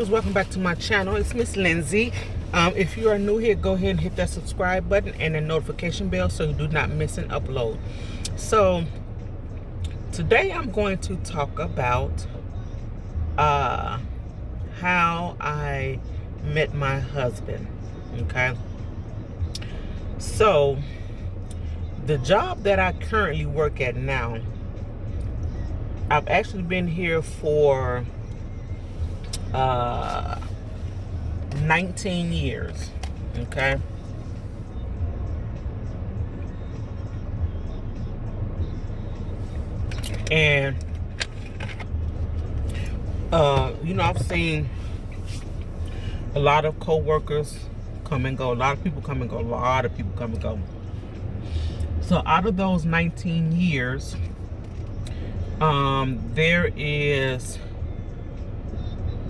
YouTubers, welcome back to my channel. It's Miss Lindsay. If you are new here, go ahead and hit that subscribe button and the notification bell so you do not miss an upload. So today I'm going to talk about how I met my husband. Okay, so the job that I currently work at now, I've actually been here for 19 years. Okay, and I've seen a lot of co-workers come and go, a lot of people come and go, a lot of people come and go. So out of those 19 years, there is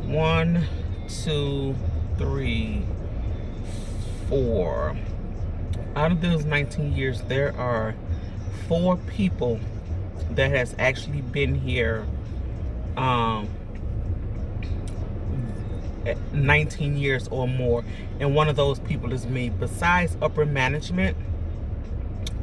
1, 2, 3, 4. Out of those 19 years, there are 4 people that has actually been here 19 years or more, and one of those people is me. Besides upper management,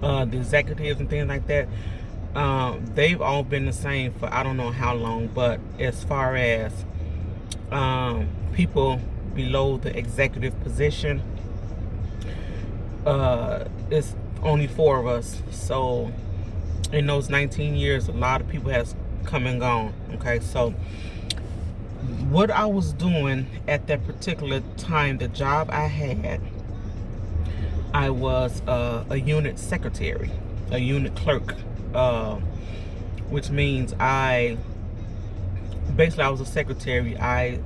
the executives and things like that, they've all been the same for I don't know how long. But as far as people below the executive position, it's only 4 of us. So in those 19 years, a lot of people has come and gone. Okay, so what I was doing at that particular time, the job I had, I was a unit secretary, a unit clerk, which means I was a secretary. I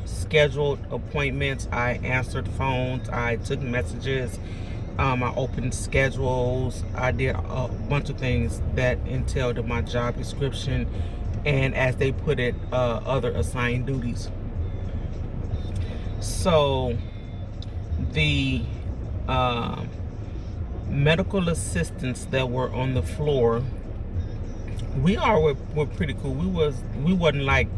scheduled appointments, I answered phones, I took messages, I opened schedules, I did a bunch of things that entailed in my job description, and as they put it, other assigned duties. So the medical assistants that were on the floor, we all were pretty cool. We wasn't like,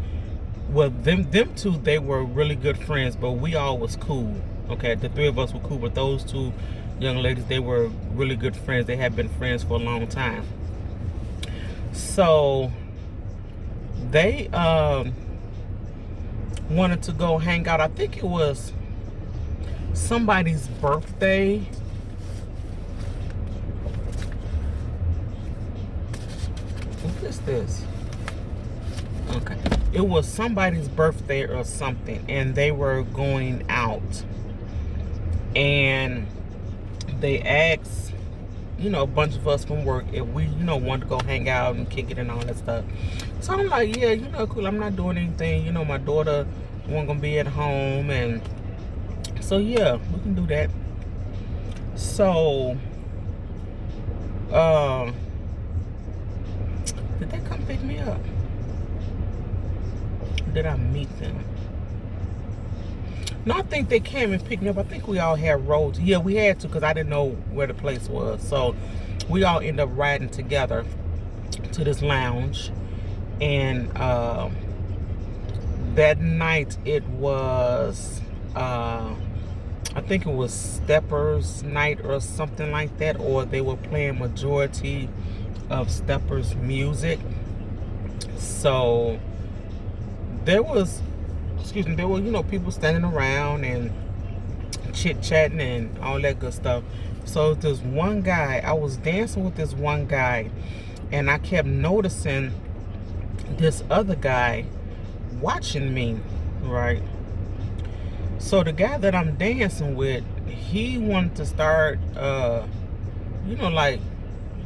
well, them two, they were really good friends, but we all was cool. Okay, the 3 of us were cool, but those 2 young ladies, they were really good friends. They had been friends for a long time. So they wanted to go hang out. I think it was somebody's birthday. What is this? Okay, it was somebody's birthday or something, and they were going out, and they asked, a bunch of us from work if we, wanted to go hang out and kick it and all that stuff. So I'm like, yeah, cool. I'm not doing anything. My daughter wasn't gonna be at home, and so yeah, we can do that. So, did they come pick me up? Did I meet them? No, I think they came and picked me up. I think we all had roads. Yeah, we had to, because I didn't know where the place was. So we all ended up riding together to this lounge. And that night it was, I think it was Steppers night or something like that. Or they were playing majority of Steppers music. So there was, there were, people standing around and chit-chatting and all that good stuff. So this one guy, I was dancing with this one guy, and I kept noticing this other guy watching me, right? So the guy that I'm dancing with, he wanted to start, like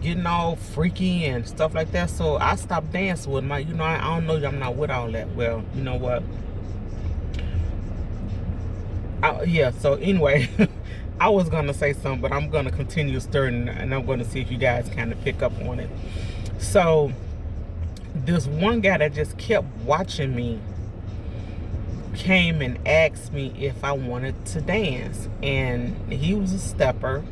getting all freaky and stuff like that. So I stopped dancing with him. I don't know, I'm not with all that. Well, you know what? Yeah, so anyway, I was gonna say something, but I'm gonna continue stirring, and I'm gonna see if you guys kind of pick up on it. So this one guy that just kept watching me came and asked me if I wanted to dance, and he was a stepper.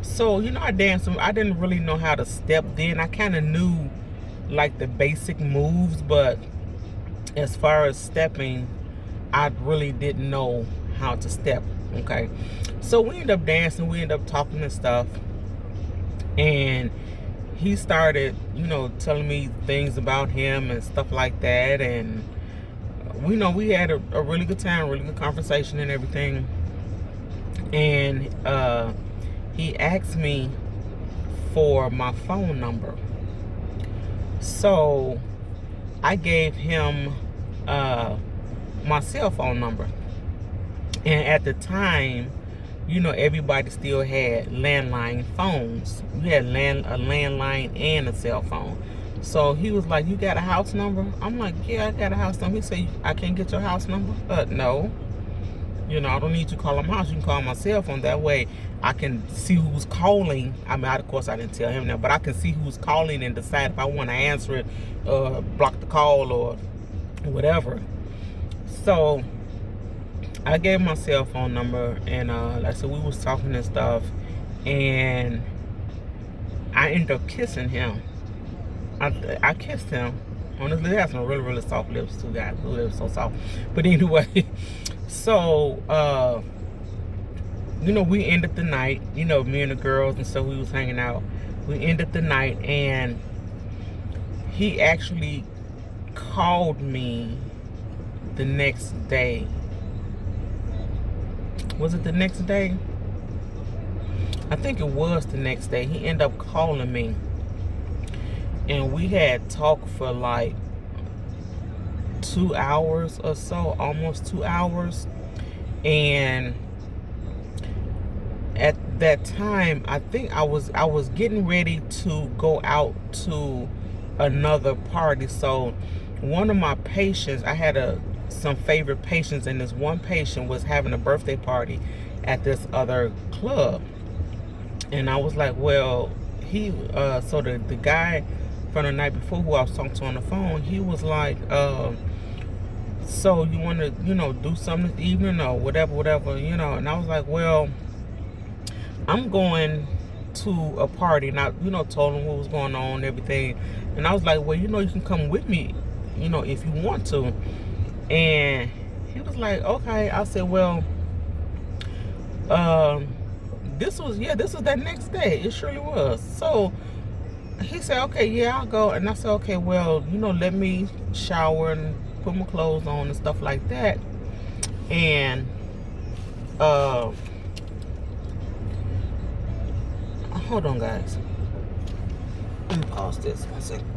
So I danced. I didn't really know how to step then. I kind of knew like the basic moves, but as far as stepping, I really didn't know how to step. Okay, so we ended up dancing, we ended up talking and stuff, and he started, telling me things about him and stuff like that, and we had a really good time, really good conversation and everything. And he asked me for my phone number, so I gave him my cell phone number. And at the time, everybody still had landline phones. You had a landline and a cell phone. So he was like, "You got a house number?" I'm like, "Yeah, I got a house number." He said, "I can't get your house number?" No. I don't need you to call my house. You can call my cell phone. That way I can see who's calling. I mean, of course, I didn't tell him that, but I can see who's calling and decide if I want to answer it, block the call, or whatever. So I gave my cell phone number, and like I said, we was talking and stuff, and I ended up kissing him. I kissed him. Honestly, they have some really, really soft lips too, guys. The lips so soft. But anyway, so we ended the night. Me and the girls and so we was hanging out. We ended the night, and he actually called me the next day. Was it the next day? I think it was the next day. He ended up calling me, and we had talked for like 2 hours or so, almost 2 hours. And at that time, I think I was getting ready to go out to another party. So one of my patients, I had some favorite patients, and this one patient was having a birthday party at this other club. And I was like, well, so the guy from the night before who I was talking to on the phone, he was like, so you want to, do something this evening or whatever, and I was like, well, I'm going to a party, and I, told him what was going on and everything. And I was like, well, you can come with me, if you want to. And he was like, okay. I said, well, this was that next day. It surely was. So he said, okay, yeah, I'll go. And I said, okay, well, let me shower and put my clothes on and stuff like that. And hold on, guys. Let me pause this 1 second.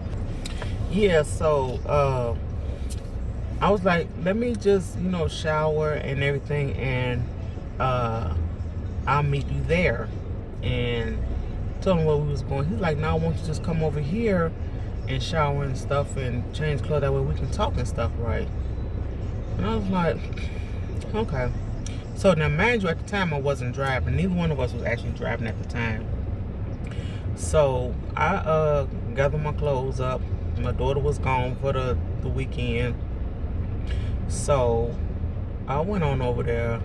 Yeah, so I was like, let me just, shower and everything, and I'll meet you there. And told him where we was going. He's like, no, I want you to just come over here and shower and stuff and change clothes. That way we can talk and stuff, right? And I was like, okay. So now, mind you, at the time I wasn't driving. Neither one of us was actually driving at the time. So I gathered my clothes up. My daughter was gone for the weekend. So I went on over there,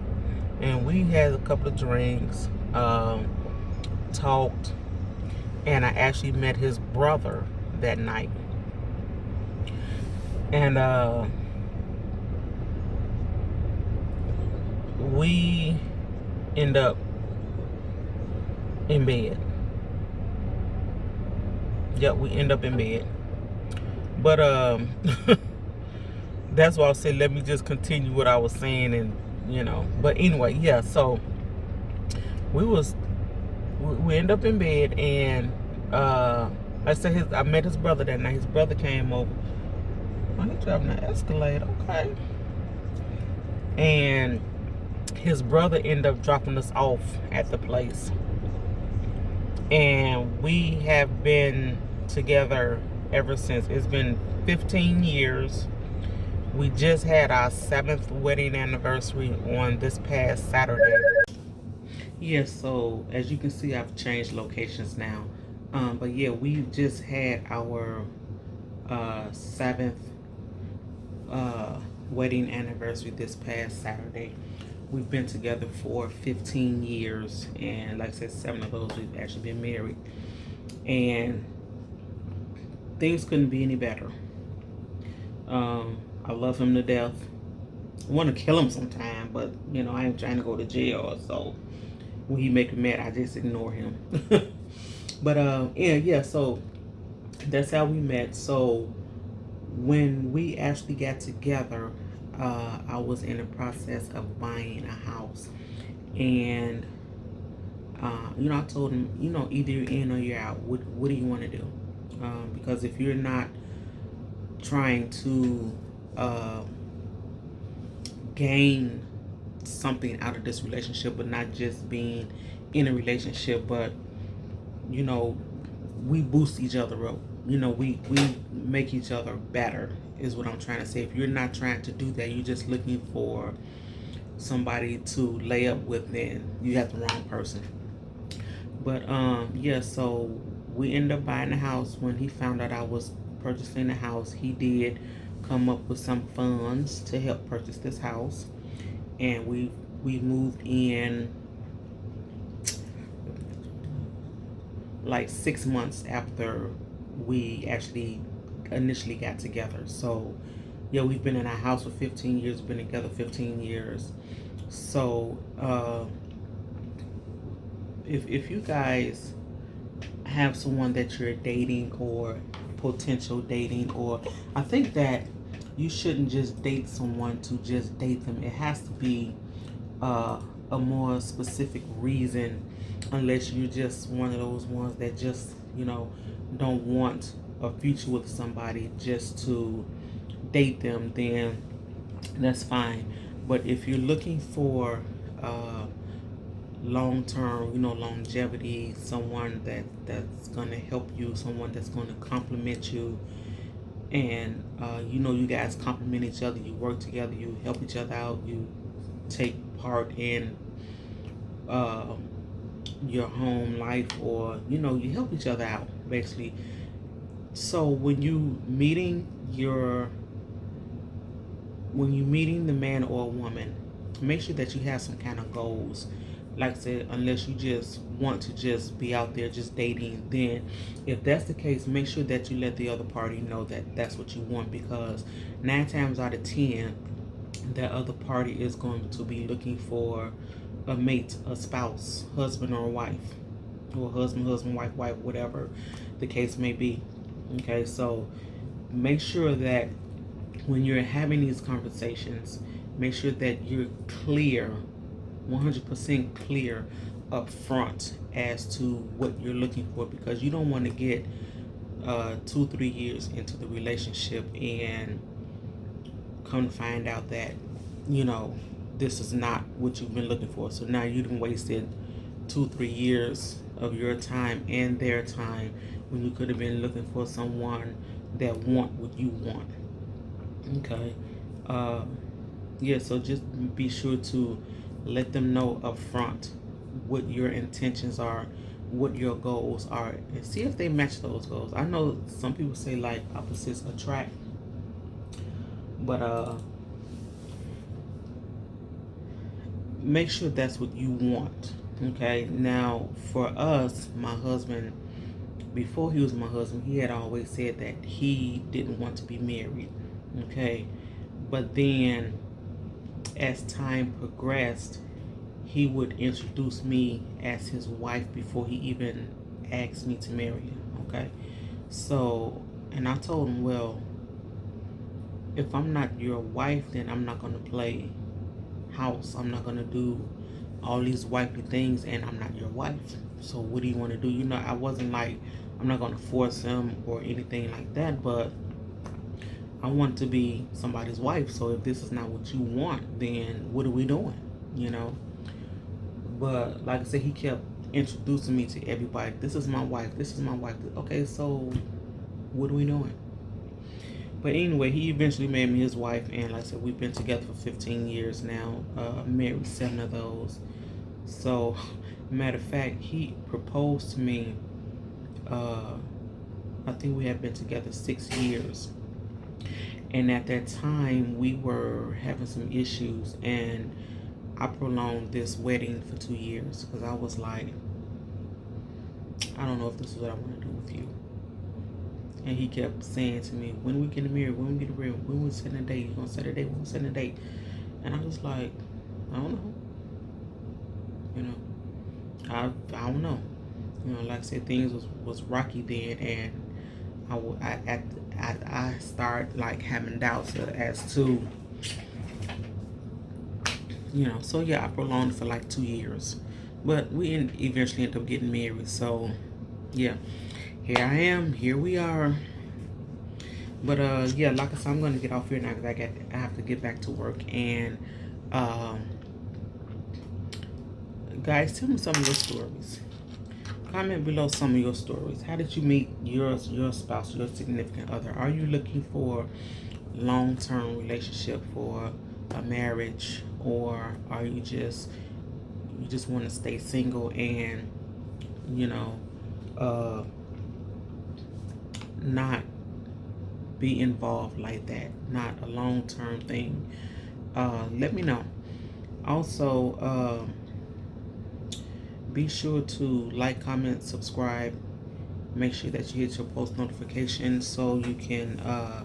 and we had a couple of drinks, talked, and I actually met his brother that night. And we end up in bed. Yep, we end up in bed. But that's why I said let me just continue what I was saying, and But anyway, yeah. So we end up in bed, and I said I met his brother that night. His brother came over. Oh, he's driving an Escalade, okay. And his brother ended up dropping us off at the place, and we have been together ever since. It's been 15 years. We just had our 7th wedding anniversary on this past Saturday. Yes, so as you can see, I've changed locations now. But yeah, we just had our 7th wedding anniversary this past Saturday. We've been together for 15 years, and like I said, 7 of those we've actually been married. And things couldn't be any better. I love him to death. I want to kill him sometime, but I ain't trying to go to jail. So when he make me mad, I just ignore him. But yeah. So that's how we met. So when we actually got together, I was in the process of buying a house, and I told him, either you're in or you're out. What do you want to do? Because if you're not trying to gain something out of this relationship, but not just being in a relationship, but you know, we boost each other up. We make each other better, is what I'm trying to say. If you're not trying to do that, you're just looking for somebody to lay up with, then you have the wrong person. But yeah, so we ended up buying the house. When he found out I was purchasing the house, he did come up with some funds to help purchase this house, and we moved in like 6 months after we actually initially got together. So yeah, we've been in our house for 15 years, been together 15 years. So if you guys have someone that you're dating or potential dating, or I think that you shouldn't just date someone to just date them. It has to be a more specific reason, unless you're just one of those ones that just don't want a future with somebody just to date them, then that's fine. But if you're looking for long term, longevity, someone that's gonna help you, someone that's gonna compliment you, and you guys compliment each other, you work together, you help each other out, you take part in uh, your home life, or you help each other out basically. So when you meeting the man or a woman, make sure that you have some kind of goals. Like I said, unless you just want to just be out there just dating, then if that's the case, make sure that you let the other party know that that's what you want, because 9 times out of 10, that other party is going to be looking for a mate, a spouse, husband or wife, or husband, wife, whatever the case may be. Okay, so make sure that when you're having these conversations, make sure that you're clear, 100% clear up front as to what you're looking for, because you don't want to get 2-3 years into the relationship and come to find out that this is not what you've been looking for. So now you've wasted 2-3 years of your time and their time, when you could have been looking for someone that want what you want. Okay. uh yeah, so just be sure to let them know up front what your intentions are, what your goals are, and see if they match those goals. I know some people say like opposites attract, but make sure that's what you want. Okay, now for us, my husband, before he was my husband, he had always said that he didn't want to be married. Okay, but then as time progressed, he would introduce me as his wife before he even asked me to marry him. Okay, so, and I told him, well, if I'm not your wife, then I'm not going to play house. I'm not going to do all these wifely things, and I'm not your wife. So what do you want to do? I wasn't like, I'm not going to force him or anything like that, but I want to be somebody's wife. So if this is not what you want, then what are we doing? But like I said, he kept introducing me to everybody. This is my wife. This is my wife. Okay, so what are we doing? But anyway, he eventually made me his wife, and like I said, we've been together for 15 years now. Married 7 of those. So, matter of fact, he proposed to me. I think we had been together 6 years, and at that time we were having some issues, and I prolonged this wedding for 2 years because I was like, I don't know if this is what I want to do with you. And he kept saying to me, when we get married, when we get married, when we set a date, you gonna set a date, when we set a date. And I was like, I don't know. You know, I don't know. You know, like I said, things was rocky then, and I start like having doubts as to, you know. So yeah, I prolonged for like 2 years, but we eventually ended up getting married. So yeah, here I am. Here we are. But yeah, like I said, I'm gonna get off here now because I have to get back to work. And um, guys, tell me some of your stories. Comment below some of your stories. How did you meet your spouse, your significant other? Are you looking for long-term relationship, for a marriage, or are you just want to stay single and, you know, uh, not be involved like that, not a long-term thing? Let me know. Also, be sure to like, comment, subscribe. Make sure that you hit your post notifications so you can uh,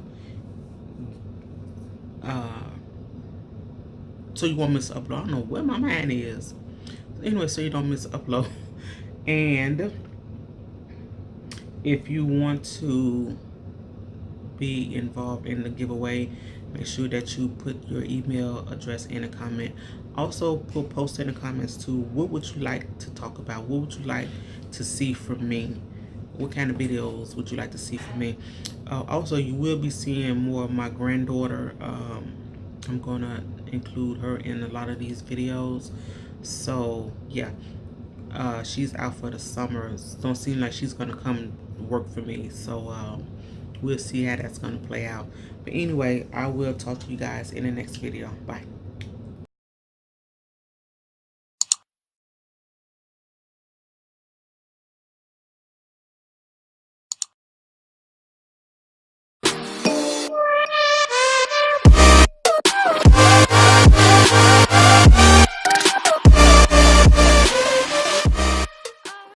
so you won't miss upload. I don't know where my mind is. Anyway, so you don't miss upload. And if you want to be involved in the giveaway, make sure that you put your email address in a comment. Also, post in the comments too, what would you like to talk about? What would you like to see from me? What kind of videos would you like to see from me? Also, you will be seeing more of my granddaughter. I'm gonna include her in a lot of these videos. So yeah, she's out for the summer. Don't seem like she's gonna come work for me. So we'll see how that's gonna play out. But anyway, I will talk to you guys in the next video. Bye.